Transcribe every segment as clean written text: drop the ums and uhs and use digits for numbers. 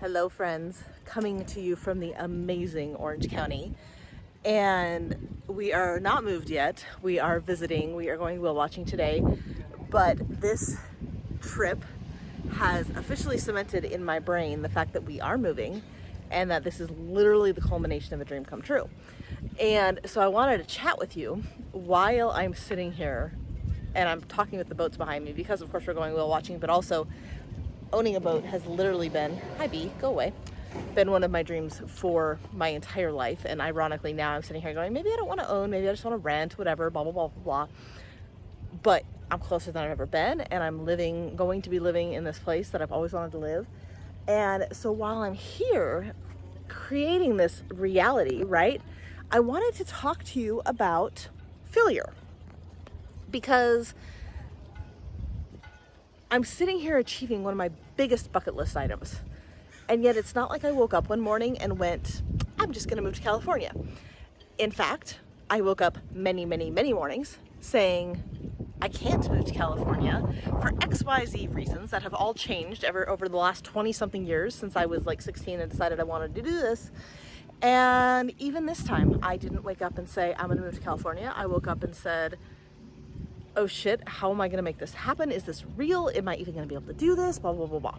Hello friends, coming to you from the amazing Orange County. And we are not moved yet. We are visiting, we are going whale watching today. But this trip has officially cemented in my brain the fact that we are moving and that this is literally the culmination of a dream come true. And so I wanted to chat with you while I'm sitting here and I'm talking with the boats behind me because of course we're going whale watching, but also owning a boat has literally been, hi Bee, go away, been one of my dreams for my entire life. And ironically now I'm sitting here going, maybe I don't want to own, maybe I just want to rent, whatever, blah, blah, blah, blah, blah. But I'm closer than I've ever been, and I'm going to be living in this place that I've always wanted to live. And so while I'm here creating this reality, right, I wanted to talk to you about failure, because I'm sitting here achieving one of my biggest bucket list items. And yet it's not like I woke up one morning and went, I'm just gonna move to California. In fact, I woke up many, many, many mornings saying, I can't move to California for XYZ reasons that have all changed over the last 20 something years since I was like 16 and decided I wanted to do this. And even this time, I didn't wake up and say, I'm gonna move to California. I woke up and said, oh shit, how am I gonna make this happen? Is this real? Am I even gonna be able to do this? Blah, blah, blah, blah.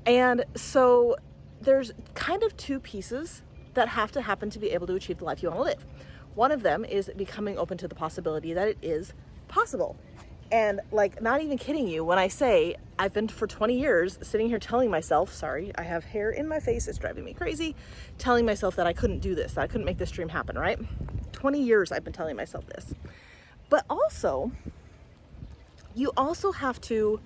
And so there's kind of two pieces that have to happen to be able to achieve the life you wanna live. One of them is becoming open to the possibility that it is possible. And like, not even kidding you when I say I've been for 20 years sitting here telling myself, sorry, I have hair in my face, it's driving me crazy, telling myself that I couldn't do this, that I couldn't make this dream happen, right? 20 years I've been telling myself this. But also, you also have to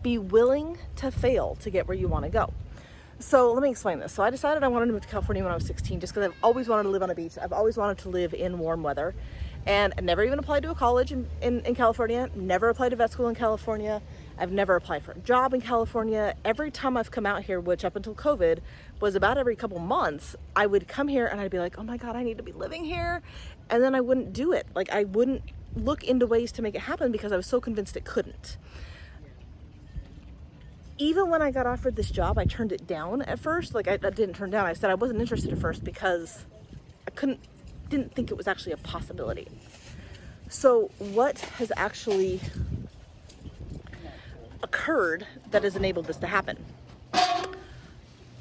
be willing to fail to get where you want to go. So let me explain this. So I decided I wanted to move to California when I was 16 just because I've always wanted to live on a beach. I've always wanted to live in warm weather. And I never even applied to a college in California, never applied to vet school in California. I've never applied for a job in California. Every time I've come out here, which up until COVID was about every couple months, I would come here and I'd be like, oh my God, I need to be living here. And then I wouldn't do it. Like I wouldn't look into ways to make it happen because I was so convinced it couldn't. Even when I got offered this job, I turned it down at first. Like I didn't turn down. I said I wasn't interested at first because I didn't think it was actually a possibility. So what has actually occurred that has enabled this to happen?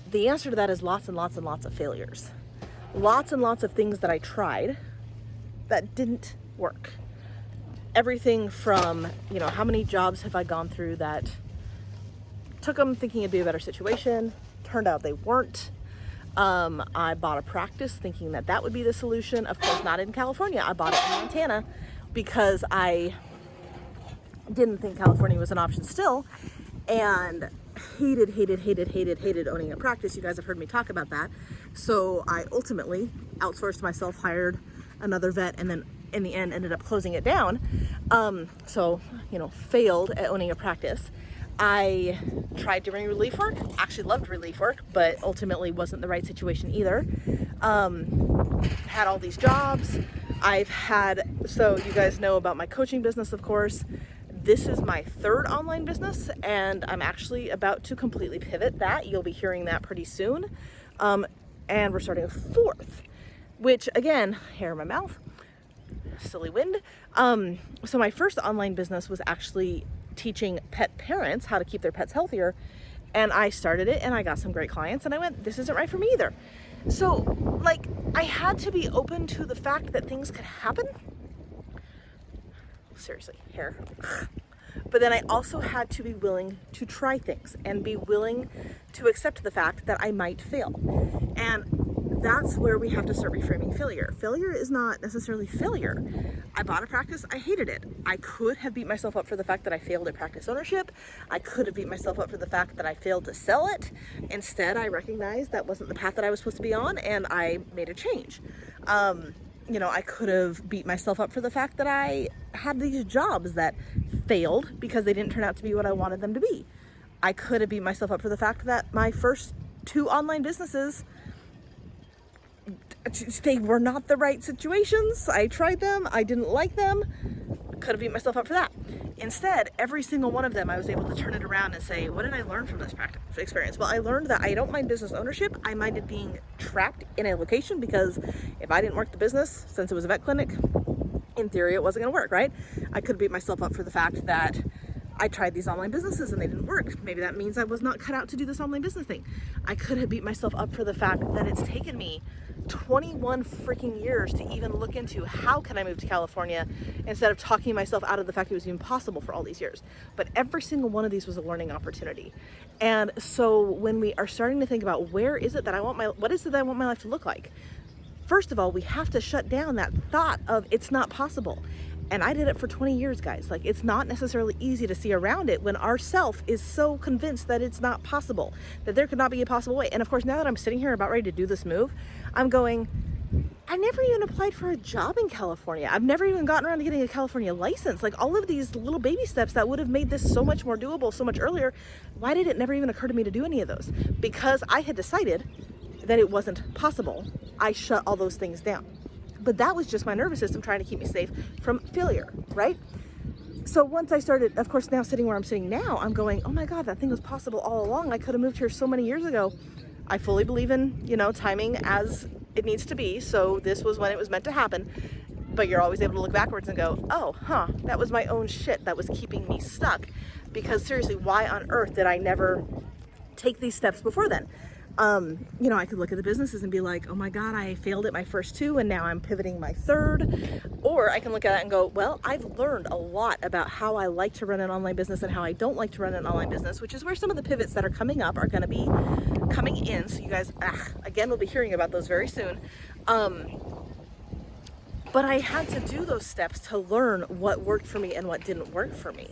The answer to that is lots and lots and lots of failures. Lots and lots of things that I tried that didn't work. Everything from, how many jobs have I gone through that took them thinking it'd be a better situation, turned out they weren't. I bought a practice thinking that would be the solution. Of course, not in California. I bought it in Montana because I didn't think California was an option still, and hated owning a practice. You guys have heard me talk about that. So I ultimately outsourced myself, hired another vet, and then in the end ended up closing it down. Failed at owning a practice. I tried doing relief work, actually loved relief work, but ultimately wasn't the right situation either. Had all these jobs. So you guys know about my coaching business, of course. This is my third online business, and I'm actually about to completely pivot that. You'll be hearing that pretty soon. And we're starting a fourth, which again, hair in my mouth, silly wind. So my first online business was actually teaching pet parents how to keep their pets healthier. And I started it and I got some great clients and I went, this isn't right for me either. So I had to be open to the fact that things could happen. Seriously, hair. But then I also had to be willing to try things and be willing to accept the fact that I might fail. And that's where we have to start reframing failure. Failure is not necessarily failure. I bought a practice, I hated it. I could have beat myself up for the fact that I failed at practice ownership. I could have beat myself up for the fact that I failed to sell it. Instead, I recognized that wasn't the path that I was supposed to be on, and I made a change. I could have beat myself up for the fact that I had these jobs that failed because they didn't turn out to be what I wanted them to be. I could have beat myself up for the fact that my first two online businesses, they were not the right situations. I tried them, I didn't like them. Could have beat myself up for that. Instead, every single one of them, I was able to turn it around and say, what did I learn from this practice experience? Well, I learned that I don't mind business ownership. I minded being trapped in a location, because if I didn't work the business, since it was a vet clinic, in theory, it wasn't going to work, right? I could beat myself up for the fact that I tried these online businesses and they didn't work. Maybe that means I was not cut out to do this online business thing. I could have beat myself up for the fact that it's taken me 21 freaking years to even look into how can I move to California, instead of talking myself out of the fact it was even possible for all these years. But every single one of these was a learning opportunity. And so when we are starting to think about what is it that I want my life to look like? First of all, we have to shut down that thought of it's not possible. And I did it for 20 years, guys. Like, it's not necessarily easy to see around it when our self is so convinced that it's not possible, that there could not be a possible way. And of course, now that I'm sitting here about ready to do this move, I'm going, I never even applied for a job in California. I've never even gotten around to getting a California license. Like, all of these little baby steps that would have made this so much more doable so much earlier, why did it never even occur to me to do any of those? Because I had decided that it wasn't possible. I shut all those things down. But that was just my nervous system trying to keep me safe from failure, right? So once I started, of course, now sitting where I'm sitting now, I'm going, oh my God, that thing was possible all along. I could have moved here so many years ago. I fully believe in, timing as it needs to be. So this was when it was meant to happen. But you're always able to look backwards and go, oh, that was my own shit that was keeping me stuck. Because seriously, why on earth did I never take these steps before then? I could look at the businesses and be like, oh my God, I failed at my first two and now I'm pivoting my third. Or I can look at it and go, well, I've learned a lot about how I like to run an online business and how I don't like to run an online business, which is where some of the pivots that are coming up are going to be coming in. So you guys, again, we'll be hearing about those very soon. But I had to do those steps to learn what worked for me and what didn't work for me.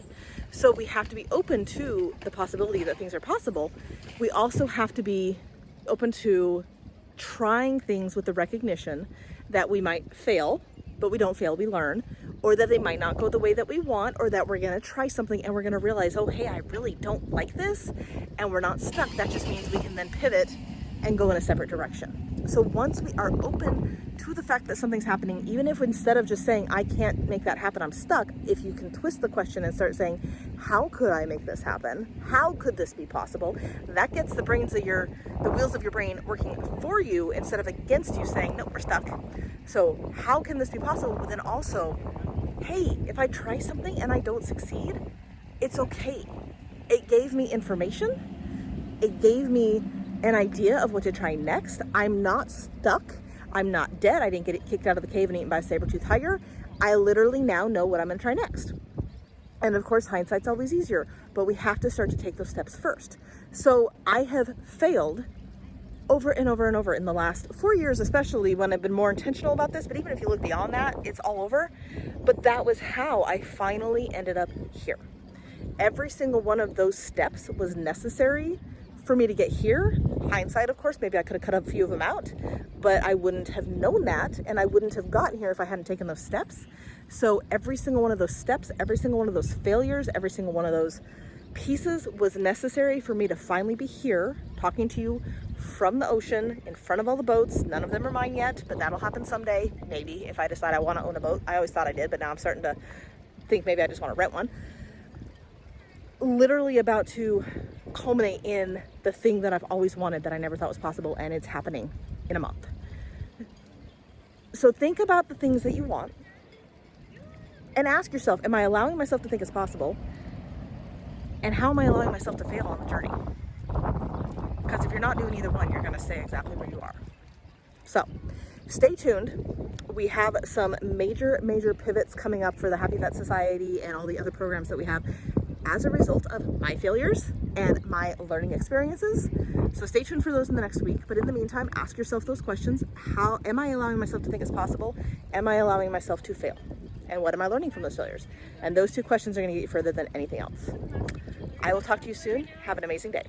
So we have to be open to the possibility that things are possible. We also have to be open to trying things with the recognition that we might fail, but we don't fail, we learn, or that they might not go the way that we want, or that we're gonna try something and we're gonna realize, oh, hey, I really don't like this, and we're not stuck. That just means we can then pivot and go in a separate direction. So once we are open to the fact that something's happening, even if instead of just saying, I can't make that happen, I'm stuck, if you can twist the question and start saying, how could I make this happen? How could this be possible? That gets the wheels of your brain working for you instead of against you, saying, no, we're stuck. So how can this be possible? But then also, hey, if I try something and I don't succeed, it's okay. It gave me information. It gave me an idea of what to try next. I'm not stuck. I'm not dead. I didn't get kicked out of the cave and eaten by a saber-toothed tiger. I literally now know what I'm going to try next. And of course, hindsight's always easier, but we have to start to take those steps first. So I have failed over and over and over in the last 4 years, especially when I've been more intentional about this. But even if you look beyond that, it's all over. But that was how I finally ended up here. Every single one of those steps was necessary for me to get here. Hindsight, of course, maybe I could have cut a few of them out, but I wouldn't have known that, and I wouldn't have gotten here if I hadn't taken those steps. So every single one of those steps, every single one of those failures, every single one of those pieces was necessary for me to finally be here talking to you from the ocean in front of all the boats. None of them are mine yet, but that'll happen someday, maybe, if I decide I want to own a boat. I always thought I did, but now I'm starting to think maybe I just want to rent one. Literally about to culminate in the thing that I've always wanted that I never thought was possible, and it's happening in a month. So think about the things that you want and ask yourself, am I allowing myself to think it's possible? And how am I allowing myself to fail on the journey? Because if you're not doing either one, you're going to stay exactly where you are. So stay tuned. We have some major pivots coming up for the Happy Vet Society and all the other programs that we have as a result of my failures and my learning experiences. So stay tuned for those in the next week. But in the meantime, ask yourself those questions. How am I allowing myself to think it's possible? Am I allowing myself to fail? And what am I learning from those failures? And those two questions are going to get you further than anything else. I will talk to you soon. Have an amazing day.